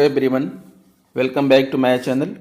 Everyone, welcome back to my channel.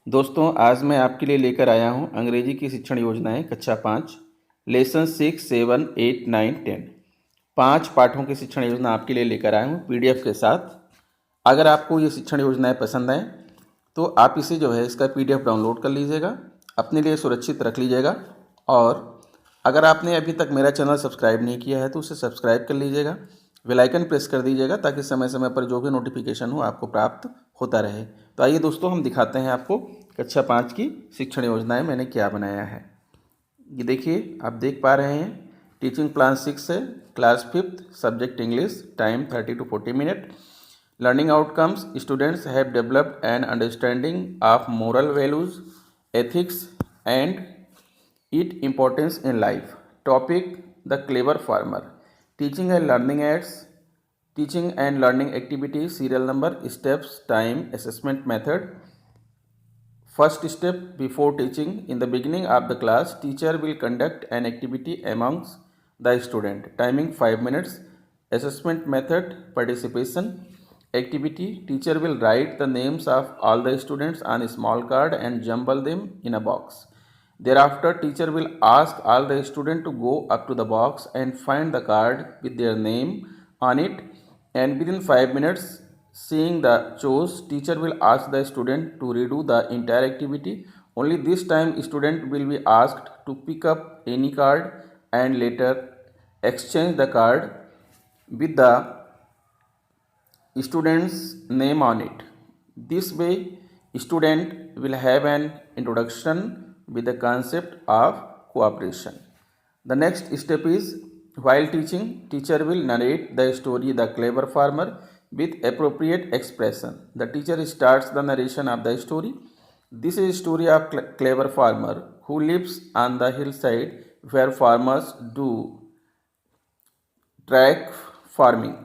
दोस्तों, आज मैं आपके लिए लेकर आया हूं अंग्रेजी की शिक्षण योजनाएं कक्षा 5 लेसन 6, 7, 8, 9, 10 5 पाठों की शिक्षण योजना आपके लिए लेकर आया हूं पीडीएफ के साथ। अगर आपको ये शिक्षण योजनाएं पसंद आएँ तो आप इसे जो है इसका पीडीएफ डाउनलोड कर लीजिएगा, अपने लिए सुरक्षित रख लीजिएगा। और अगर आपने अभी तक मेरा चैनल सब्सक्राइब नहीं किया है तो उसे सब्सक्राइब कर लीजिएगा, बेल आइकन प्रेस कर दीजिएगा ताकि समय समय पर जो भी नोटिफिकेशन हो आपको प्राप्त होता रहे। तो आइए दोस्तों, हम दिखाते हैं आपको कक्षा 5 की शिक्षण योजनाएं मैंने क्या बनाया है। ये देखिए, आप देख पा रहे हैं टीचिंग प्लान 6 है, class 5th, subject English, time 30 to 40 minute. Learning outcomes, students have developed an understanding of moral values, ethics and it importance in life. Topic: the clever farmer. Teaching and learning aids, teaching and learning activities, serial number, steps, time, assessment method. First step: before teaching. In the beginning of the class, teacher will conduct an activity amongst the student. Timing 5 minutes. Assessment method: participation. Activity: teacher will write the names of all the students on a small card and jumble them in a box. Thereafter, teacher will ask all the students to go up to the box and find the card with their name on it. And within 5 minutes, seeing the chose, teacher will ask the student to redo the entire activity. Only this time, student will be asked to pick up any card and later exchange the card with the student's name on it. This way, student will have an introduction with the concept of cooperation. The next step is, while teaching, teacher will narrate the story The Clever Farmer with appropriate expression. The teacher starts the narration of the story. This is a story of clever farmer who lives on the hillside where farmers do track farming.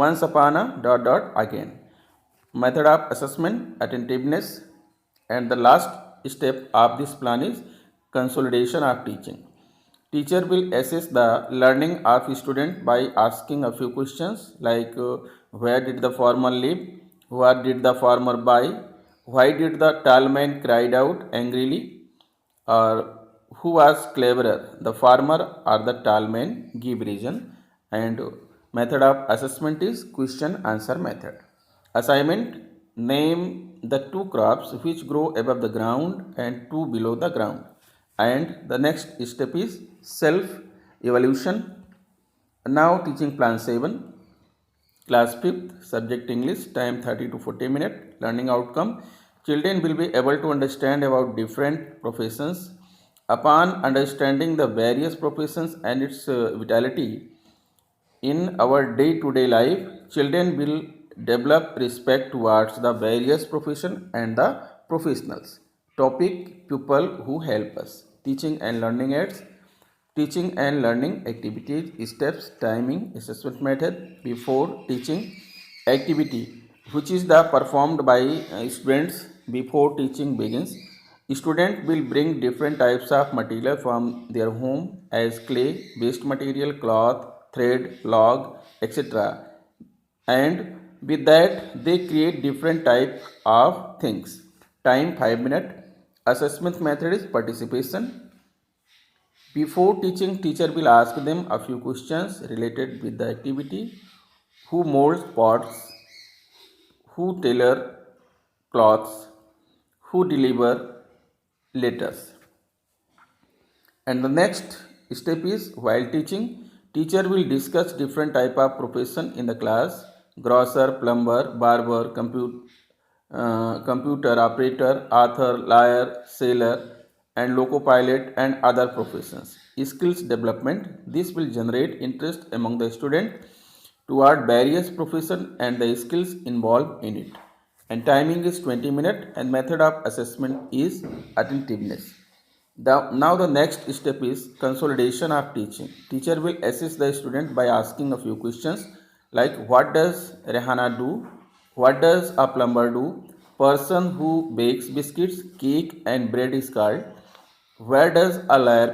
Once upon a ... again. Method of assessment: attentiveness. And the last step of this plan is consolidation of teaching. Teacher will assess the learning of student by asking a few questions like where did the farmer live, what did the farmer buy, why did the tall man cried out angrily, or who was cleverer, the farmer or the tall man? Give reason. And method of assessment is question answer method. Assignment: name the 2 crops which grow above the ground and 2 below the ground. And the next step is self evaluation. Now teaching plan 7, class 5th, subject English, time 30 to 40 minutes. Learning outcome: children will be able to understand about different professions. Upon understanding the various professions and its vitality in our day-to-day life, children will develop respect towards the various professions and the professionals. Topic: people who help us. Teaching and learning aids, teaching and learning activities, steps, timing, assessment method. Before teaching activity, which is the performed by students before teaching begins. Student will bring different types of material from their home as clay, waste material, cloth, thread, log, etc. And with that they create different type of things. Time 5 minutes. Assessment method is participation. Before teaching, teacher will ask them a few questions related with the activity: who molds pots, who tailor cloths, who deliver letters. And the next step is, while teaching, teacher will discuss different type of profession in the class: grocer, plumber, barber, computer operator, author, lawyer, sailor, and loco pilot, and other professions. Skills development: this will generate interest among the student toward various professions and the skills involved in it. And timing is 20 minutes, and method of assessment is attentiveness. Now the next step is consolidation of teaching. Teacher will assess the student by asking a few questions like what does Rehana do? What does a plumber do? Person who bakes biscuits, cake and bread is called. Where does a lawyer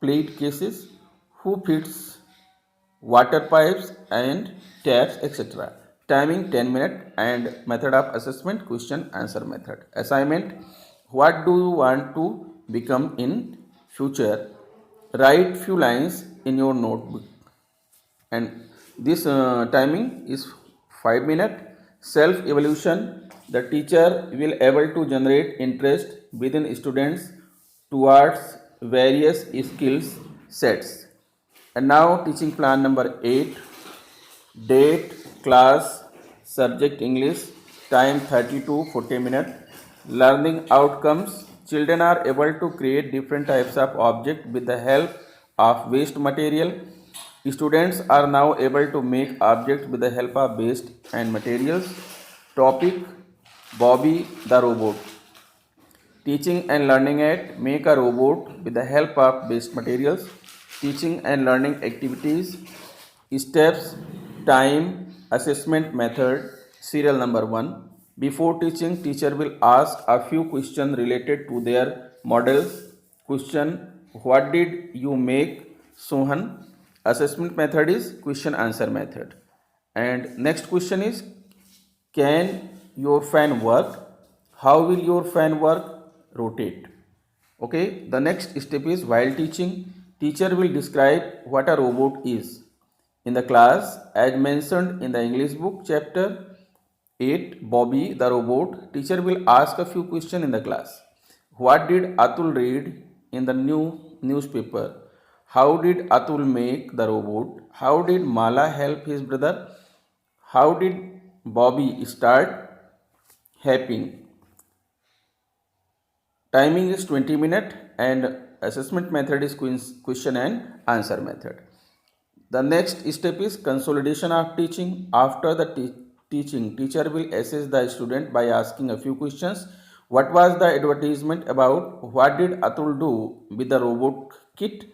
plead cases? Who fits water pipes and taps, etc. timing 10 minutes, and method of assessment question answer method. Assignment: what do you want to become in future? Write few lines in your notebook, and this timing is 5 minutes. Self evaluation: the teacher will able to generate interest within students towards various skills sets. And now teaching plan number 8. Date, class, subject English, time 30 to 40 minutes. Learning outcomes: children are able to create different types of objects with the help of waste material. Students are now able to make objects with the help of waste and materials. Topic: Bobby the robot. Teaching and learning at make a robot with the help of waste materials. Teaching and learning activities: steps, time, assessment method. Serial number 1. Before teaching, teacher will ask a few questions related to their models. Question: what did you make, Sohan? Assessment method is question answer method. And next question is, can your fan work? How will your fan work? Rotate. Okay, the next step is while teaching, teacher will describe what a robot is. In the class, as mentioned in the English book chapter 8, Bobby the robot, teacher will ask a few questions in the class. What did Atul read in the new newspaper? How did Atul make the robot? How did Mala help his brother? How did Bobby start helping? Timing is 20 minutes, and assessment method is question and answer method. The next step is consolidation of teaching. After the teaching, teacher will assess the student by asking a few questions. What was the advertisement about? What did Atul do with the robot kit?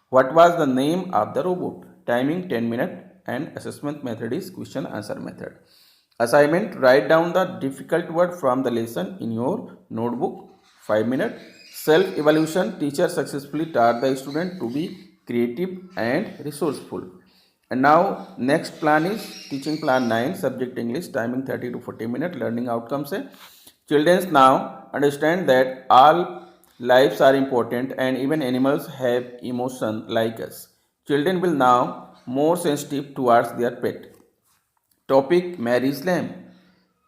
What was the name of the robot? Timing 10 minutes, and assessment method is question answer method. Assignment: write down the difficult word from the lesson in your notebook. 5 minutes. Self evaluation: teacher successfully taught the student to be creative and resourceful. And now next plan is teaching plan 9, subject English, timing 30 to 40 minutes. Learning outcomes: children now understand that all lives are important and even animals have emotion like us. Children will now more sensitive towards their pet. Topic: Mary's lamb.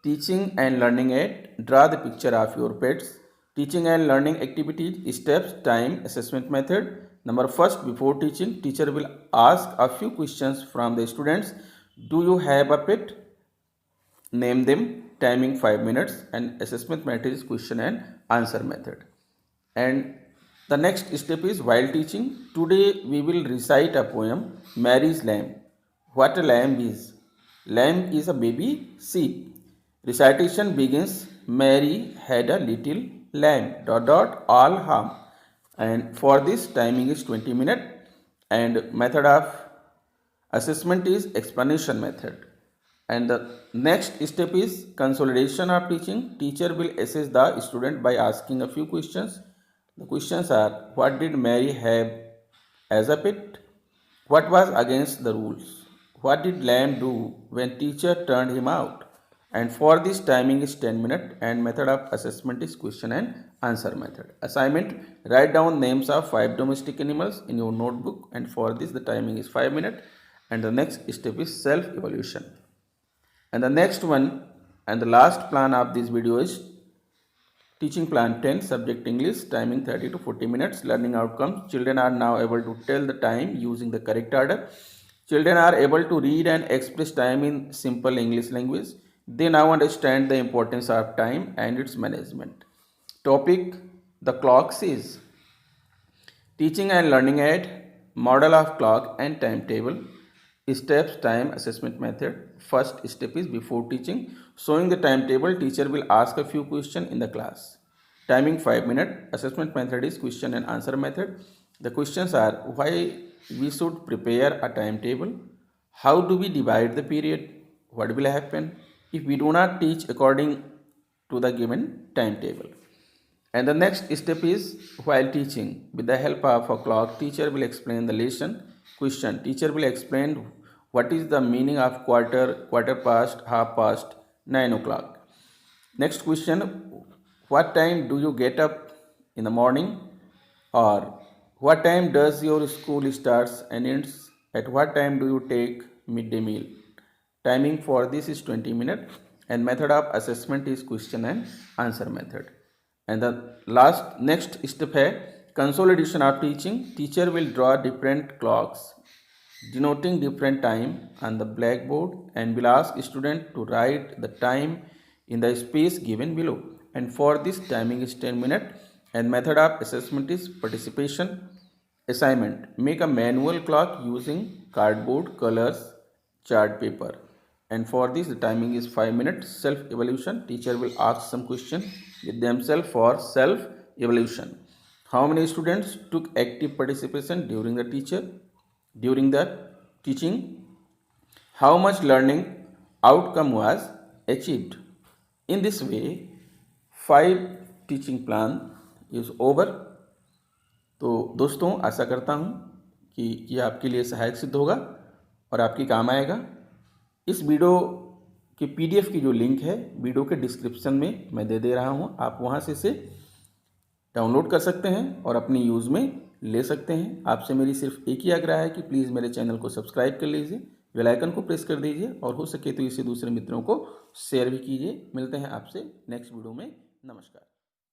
Teaching and learning aid: draw the picture of your pets. Teaching and learning activities: steps, time, assessment method. Number first, before teaching, teacher will ask a few questions from the students. Do you have a pet? Name them. Timing 5 minutes, and assessment method is question and answer method. And the next step is while teaching. Today we will recite a poem, Mary's Lamb. What a lamb is. Lamb is a baby sheep. Recitation begins. Mary had a little lamb. Dot dot all harm. And for this timing is 20 minutes, and method of assessment is explanation method. And the next step is consolidation of teaching. Teacher will assess the student by asking a few questions. The questions are: what did Mary have as a pet? What was against the rules? What did Lamb do when teacher turned him out? And for this timing is 10 minutes, and method of assessment is question and answer method. Assignment: write down names of 5 domestic animals in your notebook, and for this the timing is 5 minutes, and the next step is self evaluation. And the next one and the last plan of this video is teaching plan 10, subject English, timing 30 to 40 minutes. Learning outcomes: children are now able to tell the time using the correct order. Children are able to read and express time in simple English language. They now understand the importance of time and its management. Topic: the clock says. Teaching and learning aid, model of clock and timetable. Steps, time, assessment method. First step is before teaching. Showing the timetable, teacher will ask a few questions in the class. Timing 5 minutes. Assessment method is question and answer method. The questions are: why we should prepare a timetable? How do we divide the period? What will happen if we do not teach according to the given timetable? And the next step is while teaching. With the help of a clock, teacher will explain the lesson. Question: teacher will explain What is the meaning of quarter past, half past, 9 o'clock? Next question, what time do you get up in the morning? Or what time does your school starts and ends? At what time do you take midday meal? Timing for this is 20 minutes and method of assessment is question and answer method. And the next step है consolidation of teaching. Teacher will draw different clocks denoting different time on the blackboard and will ask student to write the time in the space given below. And for this timing is 10 minutes and method of assessment is participation. Assignment, make a manual clock using cardboard, colors, chart paper. And for this the timing is 5 minutes. Self evaluation, teacher will ask some question with themselves for self evaluation. How many students took active participation during the teaching? How much learning outcome was achieved? In this way 5 teaching plan is over. तो दोस्तों आशा करता हूँ कि ये आपके लिए सहायक सिद्ध होगा और आपके काम आएगा। इस वीडियो की PDF की जो लिंक है वीडियो के डिस्क्रिप्शन में मैं दे रहा हूँ, आप वहाँ से इसे डाउनलोड कर सकते हैं और अपने यूज़ में ले सकते हैं। आपसे मेरी सिर्फ एक ही आग्रह है कि प्लीज़ मेरे चैनल को सब्सक्राइब कर लीजिए, बेल आइकन को प्रेस कर दीजिए और हो सके तो इसे दूसरे मित्रों को शेयर भी कीजिए। मिलते हैं आपसे नेक्स्ट वीडियो में। नमस्कार।